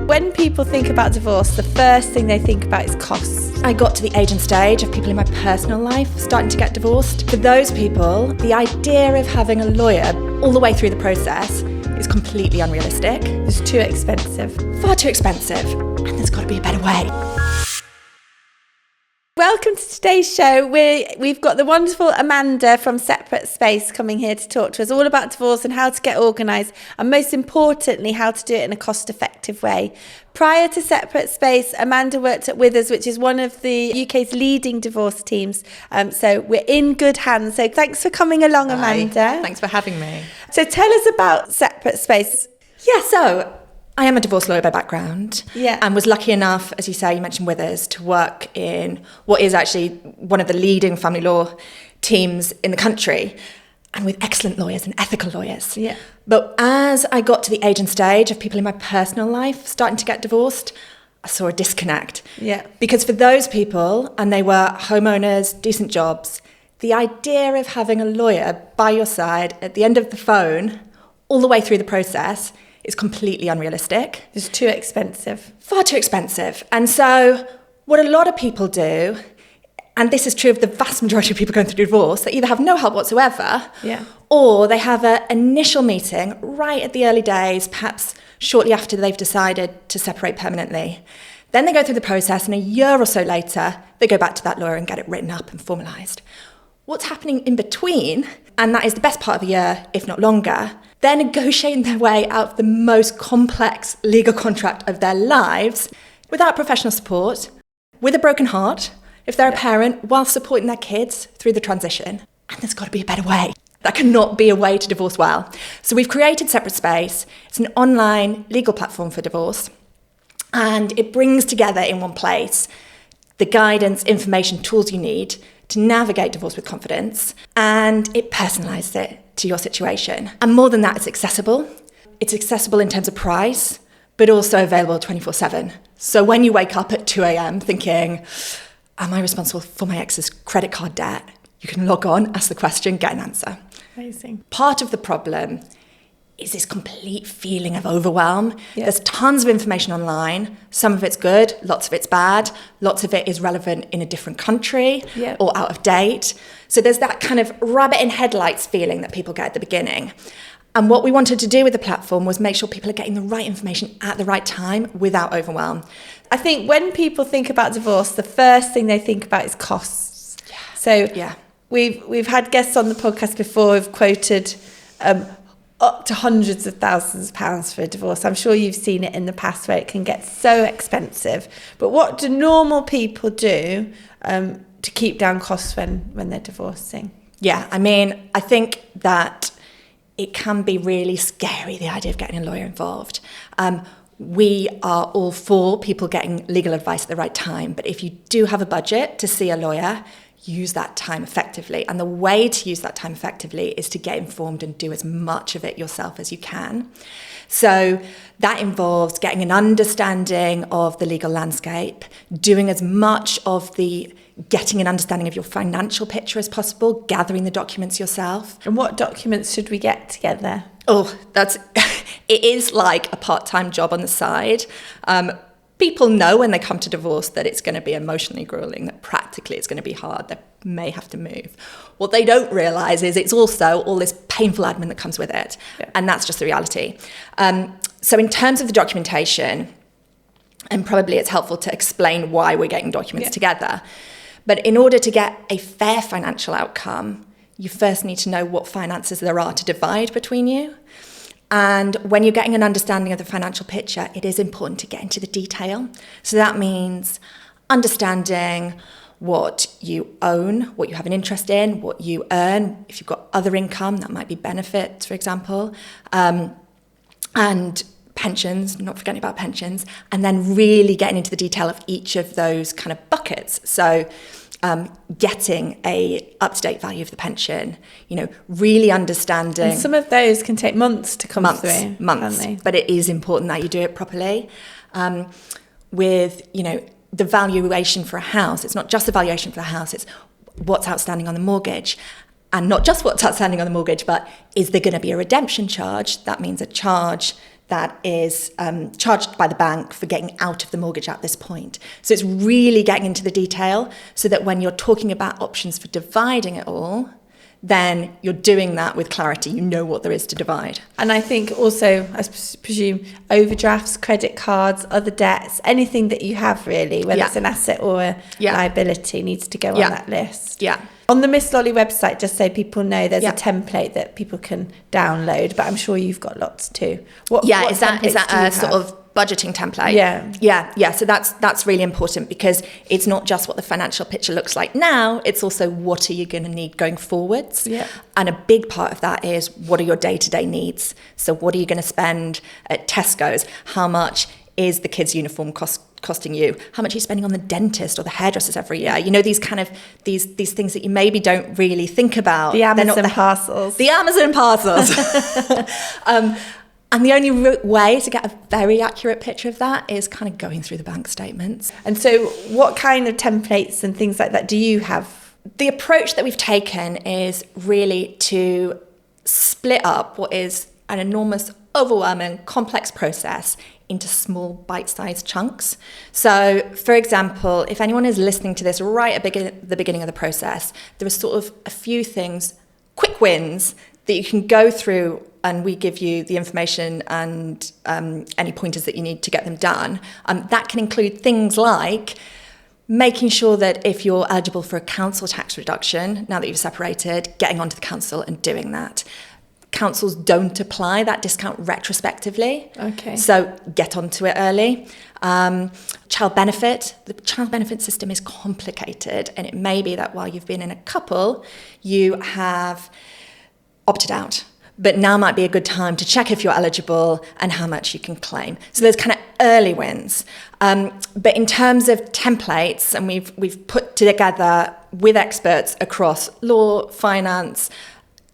When people think about divorce, the first thing they think about is costs. I got to the age and stage of people in my personal life starting to get divorced. For those people, the idea of having a lawyer all the way through the process is completely unrealistic. It's too expensive. Far too expensive. And there's got to be a better way. Welcome to today's show. We've got the wonderful Amanda from SeparateSpace coming here to talk to us all about divorce and how to get organised, and most importantly, how to do it in a cost-effective way. Prior to SeparateSpace, Amanda worked at Withers, which is one of the UK's leading divorce teams. So we're in good hands. So thanks for coming along, Amanda. Thanks for having me. So tell us about SeparateSpace. Yeah, so I am a divorce lawyer by background, and was lucky enough, as you say, you mentioned Withers, to work in what is actually one of the leading family law teams in the country, and with excellent lawyers and ethical lawyers. Yeah. But as I got to the age and stage of people in my personal life starting to get divorced, I saw a disconnect. Yeah. Because for those people, and they were homeowners, decent jobs, the idea of having a lawyer by your side at the end of the phone, all the way through the process, is completely unrealistic. It's too expensive. Far too expensive. And so what a lot of people do, and this is true of the vast majority of people going through divorce, they either have no help whatsoever, or they have an initial meeting right at the early days, perhaps shortly after they've decided to separate permanently. Then they go through the process, and a year or so later, they go back to that lawyer and get it written up and formalised. What's happening in between, and that is the best part of a year, if not longer, they're negotiating their way out of the most complex legal contract of their lives without professional support, with a broken heart, if they're a parent, while supporting their kids through the transition. And there's got to be a better way. That cannot be a way to divorce well. So we've created SeparateSpace. It's an online legal platform for divorce, and it brings together in one place the guidance, information, tools you need to navigate divorce with confidence, and it personalises it to your situation. And more than that, it's accessible. It's accessible in terms of price, but also available 24/7. So when you wake up at 2 a.m. thinking, am I responsible for my ex's credit card debt? You can log on, ask the question, get an answer. Amazing. Part of the problem is this complete feeling of overwhelm. There's tons of information online. Some of it's good, lots of it's bad. Lots of it is relevant in a different country or out of date. So there's that kind of rabbit in headlights feeling that people get at the beginning. And what we wanted to do with the platform was make sure people are getting the right information at the right time without overwhelm. I think when people think about divorce, the first thing they think about is costs. So we've had guests on the podcast before who've quoted up to hundreds of thousands of pounds for a divorce. I'm sure you've seen it in the past where it can get so expensive. But what do normal people do to keep down costs when they're divorcing? Yeah, I mean, I think that it can be really scary, the idea of getting a lawyer involved. We are all for people getting legal advice at the right time. But if you do have a budget to see a lawyer, use that time effectively. And the way to use that time effectively is to get informed and do as much of it yourself as you can. So that involves getting an understanding of the legal landscape, doing as much of the getting an understanding of your financial picture as possible, gathering the documents yourself. And what documents should we get together? Oh, it is like a part-time job on the side. People know when they come to divorce that it's going to be emotionally grueling, that practically it's going to be hard, they may have to move. What they don't realise is it's also all this painful admin that comes with it, and that's just the reality. So in terms of the documentation, and probably it's helpful to explain why we're getting documents together, but in order to get a fair financial outcome, you first need to know what finances there are to divide between you. And when you're getting an understanding of the financial picture, it is important to get into the detail. So that means understanding what you own, what you have an interest in, what you earn. If you've got other income, that might be benefits, for example, and pensions, not forgetting about pensions, and then really getting into the detail of each of those kind of buckets. So getting a up-to-date value of the pension, really understanding. And some of those can take months to come through. Months, but it is important that you do it properly. With, the valuation for a house, it's not just the valuation for the house, it's what's outstanding on the mortgage. And not just what's outstanding on the mortgage, but is there going to be a redemption charge? That means a charge that is charged by the bank for getting out of the mortgage at this point. So it's really getting into the detail so that when you're talking about options for dividing it all, then you're doing that with clarity. You know what there is to divide. And I think also, I presume, overdrafts, credit cards, other debts, anything that you have really, whether it's an asset or a liability, needs to go on that list. Yeah. On the Miss Lolly website, just so people know, there's a template that people can download, but I'm sure you've got lots too. What is that a sort of budgeting template? Yeah. So that's really important, because it's not just what the financial picture looks like now, it's also what are you going to need going forwards. And a big part of that is, what are your day-to-day needs? So what are you going to spend at Tesco's? How much is the kids' uniform costing you? How much are you spending on the dentist or the hairdressers every year? You know, these kind of these things that you maybe don't really think about. The Amazon parcels. The Amazon parcels. And the only way to get a very accurate picture of that is kind of going through the bank statements. And so what kind of templates and things like that do you have? The approach that we've taken is really to split up what is an enormous, overwhelming, complex process into small bite-sized chunks. So, for example, if anyone is listening to this right at the beginning of the process, there are sort of a few things, quick wins, that you can go through, and we give you the information and any pointers that you need to get them done. That can include things like making sure that if you're eligible for a council tax reduction, now that you've separated, getting onto the council and doing that. Councils don't apply that discount retrospectively. Okay. So get onto it early. Child benefit. The child benefit system is complicated, and it may be that while you've been in a couple, you have opted out. But now might be a good time to check if you're eligible and how much you can claim. So there's kind of early wins. But in terms of templates, and we've put together with experts across law, finance,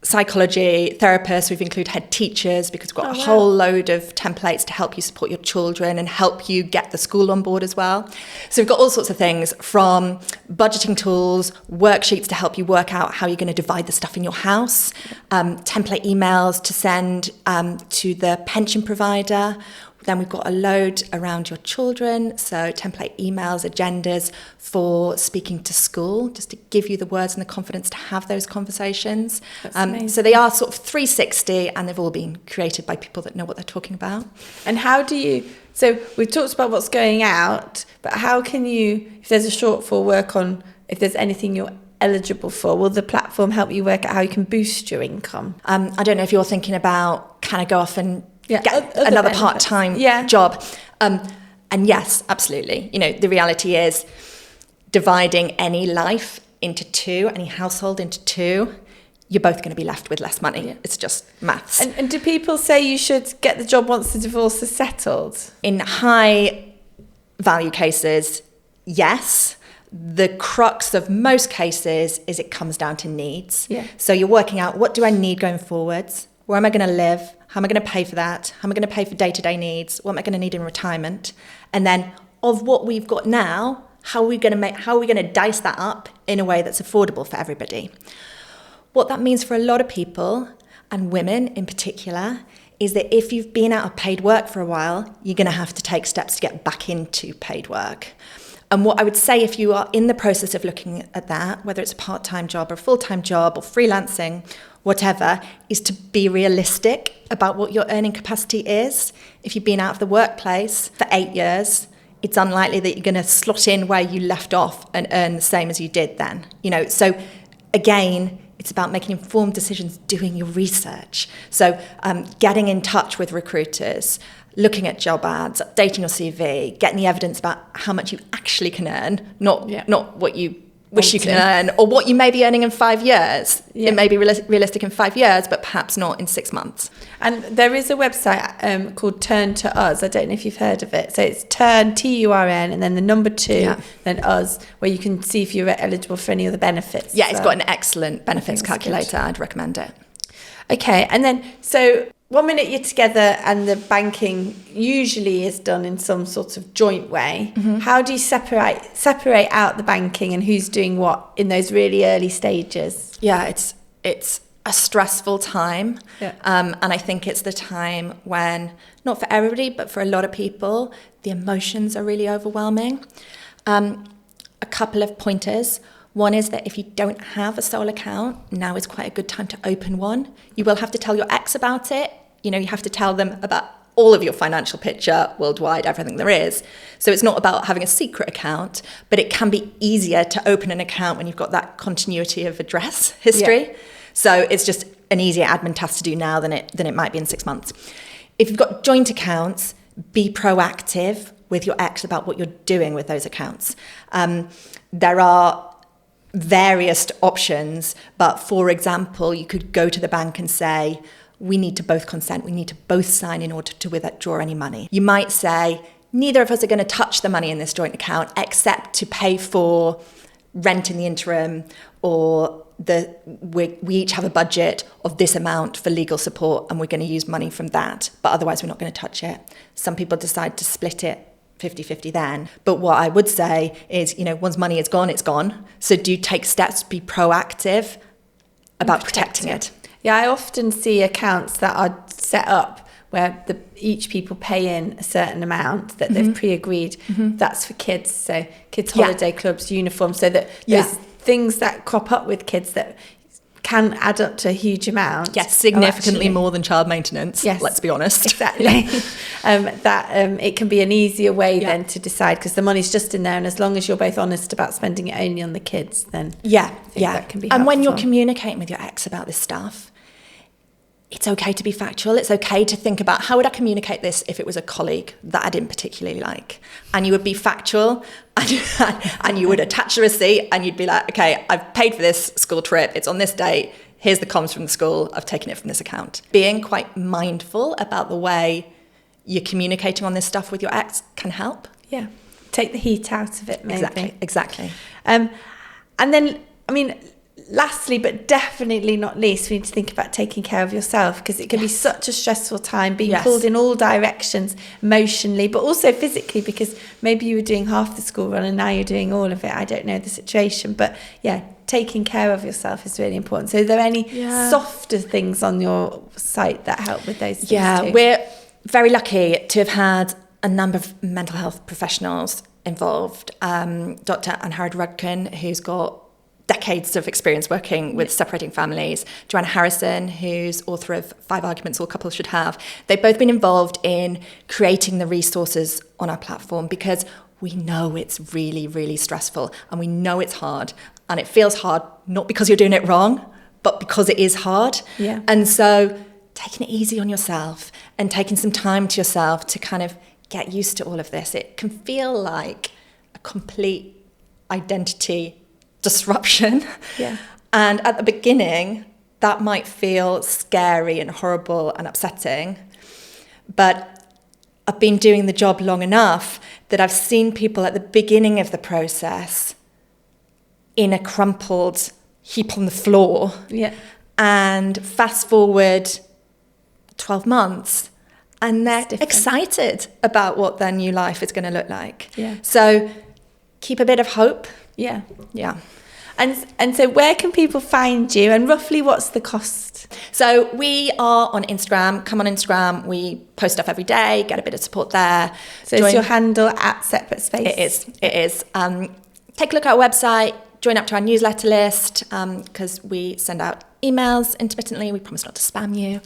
psychology, therapists, we've included head teachers, because we've got a whole load of templates to help you support your children and help you get the school on board as well. So we've got all sorts of things, from budgeting tools, worksheets to help you work out how you're going to divide the stuff in your house, template emails to send to the pension provider. Then we've got a load around your children, so template emails, agendas for speaking to school, just to give you the words and the confidence to have those conversations. So they are sort of 360, and they've all been created by people that know what they're talking about. And how do you, so we've talked about what's going out, but how can you, if there's a shortfall, work on if there's anything you're eligible for? Will the platform help you work out how you can boost your income? I don't know if you're thinking about, can I go off and get benefits. another part-time job? And yes, absolutely. You know, the reality is, dividing any life into two, any household into two, you're both going to be left with less money. It's just maths. And do people say you should get the job once the divorce is settled? In high value cases, yes. The crux of most cases is it comes down to needs. So you're working out, what do I need going forwards? Where am I going to live? How am I going to pay for that? How am I going to pay for day-to-day needs? What am I going to need in retirement? And then, of what we've got now, how are we going to dice that up in a way that's affordable for everybody? What that means for a lot of people, and women in particular, is that if you've been out of paid work for a while, you're going to have to take steps to get back into paid work. And what I would say, if you are in the process of looking at that, whether it's a part-time job or a full-time job or freelancing, whatever, is to be realistic about what your earning capacity is. If you've been out of the workplace for 8 years, it's unlikely that you're going to slot in where you left off and earn the same as you did then. You know, so again, it's about making informed decisions, doing your research. So getting in touch with recruiters, looking at job ads, updating your CV, getting the evidence about how much you actually can earn, not what you wish you can earn, or what you may be earning in 5 years. It may be realistic in 5 years, but perhaps not in 6 months. And there is a website called Turn to Us. I don't know if you've heard of it. So it's Turn, TURN, and then the number 2, then Us, where you can see if you're eligible for any other benefits. Yeah, it's got an excellent benefits calculator. I'd recommend it. Okay, and then, so 1 minute you're together and the banking usually is done in some sort of joint way. How do you separate out the banking and who's doing what in those really early stages? Yeah, it's a stressful time. Yeah. And I think it's the time when, not for everybody, but for a lot of people, the emotions are really overwhelming. A couple of pointers. One is that if you don't have a sole account, now is quite a good time to open one. You will have to tell your ex about it. You have to tell them about all of your financial picture, worldwide, everything there is. So it's not about having a secret account, but it can be easier to open an account when you've got that continuity of address history. Yeah. So it's just an easier admin task to do now than it might be in 6 months. If you've got joint accounts, be proactive with your ex about what you're doing with those accounts. There are various options, but for example, you could go to the bank and say, we need to both consent, we need to both sign in order to withdraw any money. You might say, neither of us are going to touch the money in this joint account except to pay for rent in the interim, or we each have a budget of this amount for legal support and we're going to use money from that, but otherwise we're not going to touch it. Some people decide to split it 50-50 then. But what I would say is, once money is gone, it's gone. So do take steps to be proactive about protecting it. Yeah, I often see accounts that are set up where each people pay in a certain amount that they've pre-agreed. That's for kids, so kids' holiday clubs, uniforms, so that there's things that crop up with kids that can add up to a huge amount. Yes, significantly more than child maintenance, let's be honest. Exactly. It can be an easier way then to decide, because the money's just in there, and as long as you're both honest about spending it only on the kids, then that can be helpful. And when you're communicating with your ex about this stuff, it's okay to be factual. It's okay to think about, how would I communicate this if it was a colleague that I didn't particularly like? And you would be factual, and you would attach a receipt, and you'd be like, okay, I've paid for this school trip. It's on this date. Here's the comms from the school. I've taken it from this account. Being quite mindful about the way you're communicating on this stuff with your ex can help. Yeah. Take the heat out of it, maybe. Exactly. And then, lastly, but definitely not least, we need to think about taking care of yourself, because it can be such a stressful time, being pulled in all directions emotionally, but also physically, because maybe you were doing half the school run and now you're doing all of it. I don't know the situation, but taking care of yourself is really important. So are there any softer things on your site that help with those things too? We're very lucky to have had a number of mental health professionals involved. Dr. 𝗂𝗏 Rudkin, who's got decades of experience working with separating families. Joanna Harrison, who's author of 5 Arguments All Couples Should Have. They've both been involved in creating the resources on our platform, because we know it's really, really stressful, and we know it's hard, and it feels hard, not because you're doing it wrong, but because it is hard. Yeah. And so taking it easy on yourself and taking some time to yourself to kind of get used to all of this. It can feel like a complete identity disruption. Yeah. And at the beginning, that might feel scary and horrible and upsetting. But I've been doing the job long enough that I've seen people at the beginning of the process in a crumpled heap on the floor. Yeah. And fast forward 12 months, and they're excited about what their new life is going to look like. Yeah. So keep a bit of hope. Yeah. Yeah. And so where can people find you, and roughly what's the cost? So we are on Instagram. Come on Instagram. We post stuff every day, get a bit of support there. So it's your handle at SeparateSpace? It is. Take a look at our website, join up to our newsletter list, because we send out emails intermittently. We promise not to spam you.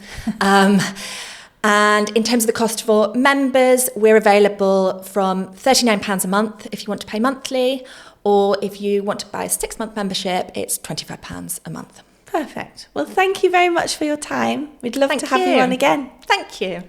And in terms of the cost for members, we're available from £39 a month if you want to pay monthly, or if you want to buy a 6-month membership, it's £25 a month. Perfect. Well, thank you very much for your time. We'd love to have you on again. Thank you.